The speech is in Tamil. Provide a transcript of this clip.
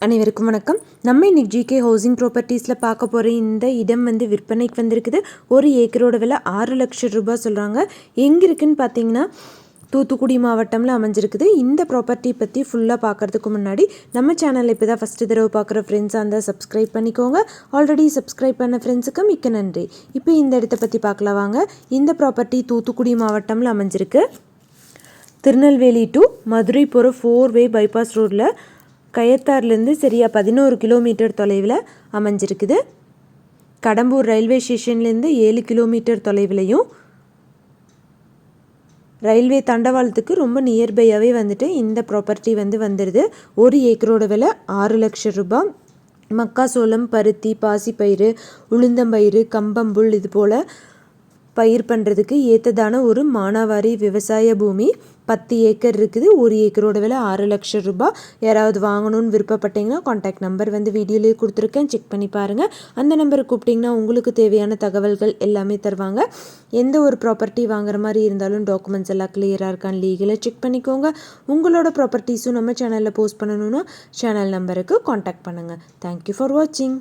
அனைவருக்கும் வணக்கம். நம்ம இன்னைக்கு ஜிகே ஹவுசிங் ப்ராப்பர்ட்டிஸில் பார்க்க போகிற இந்த இடம் விற்பனைக்கு வந்திருக்குது. ஒரு ஏக்கரோட விலை 6 லட்சம் ரூபாய் சொல்கிறாங்க. எங்கே இருக்குன்னு பார்த்தீங்கன்னா தூத்துக்குடி மாவட்டமில் அமைஞ்சிருக்குது. இந்த ப்ராப்பர்ட்டி பற்றி ஃபுல்லாக பார்க்குறதுக்கு முன்னாடி நம்ம சேனலில் இப்போ தான் ஃபஸ்ட்டு தடவை பார்க்குற ஃப்ரெண்ட்ஸாக இருந்தால் சப்ஸ்கிரைப் பண்ணிக்கோங்க. ஆல்ரெடி சப்ஸ்கிரைப் பண்ண ஃப்ரெண்ட்ஸுக்கு மிக்க நன்றி. இப்போ இந்த இடத்த பற்றி பார்க்கலாம் வாங்க. இந்த ப்ராப்பர்ட்டி தூத்துக்குடி மாவட்டமில் அமைஞ்சிருக்கு. திருநெல்வேலி டு மதுரை போகிற 4-வே பைபாஸ் ரோடில் கயத்தார்லேருந்து சரியாக 11 கிலோமீட்டர் தொலைவில் அமைஞ்சிருக்குது. கடம்பூர் ரயில்வே ஸ்டேஷன்லேருந்து 7 கிலோமீட்டர் தொலைவிலையும் ரயில்வே தண்டவாளத்துக்கு ரொம்ப நியர்பையாகவே இந்த ப்ராப்பர்ட்டி வந்துடுது. ஒரு ஏக்கரோட விலை 6 லட்சம் ரூபாய். மக்காசோளம், பருத்தி, பாசிப்பயிறு, உளுந்தம்பயிறு, கம்பம்புல் இது போல் பயிர் பண்ணுறதுக்கு ஏற்றதான ஒரு மானாவாரி விவசாய பூமி 10 ஏக்கர் இருக்குது. ஒரு ஏக்கரோட விலை 6 லட்சம் ரூபாய். யாராவது வாங்கணும்னு விருப்பப்பட்டீங்கன்னா கான்டாக்ட் நம்பர் வீடியோலேயே கொடுத்துருக்கேன், செக் பண்ணி பாருங்கள். அந்த நம்பரை கூப்பிட்டிங்கன்னா உங்களுக்கு தேவையான தகவல்கள் எல்லாமே தருவாங்க. எந்த ஒரு ப்ராப்பர்ட்டி வாங்குற மாதிரி இருந்தாலும் டாக்குமெண்ட்ஸ் எல்லாம் கிளியராக இருக்கான்னு லீகலாக செக் பண்ணிக்கோங்க. உங்களோட ப்ராப்பர்ட்டிஸும் நம்ம சேனலில் போஸ்ட் பண்ணணுன்னா சேனல் நம்பருக்கு கான்டாக்ட் பண்ணுங்கள். தேங்க்யூ ஃபார் வாட்சிங்.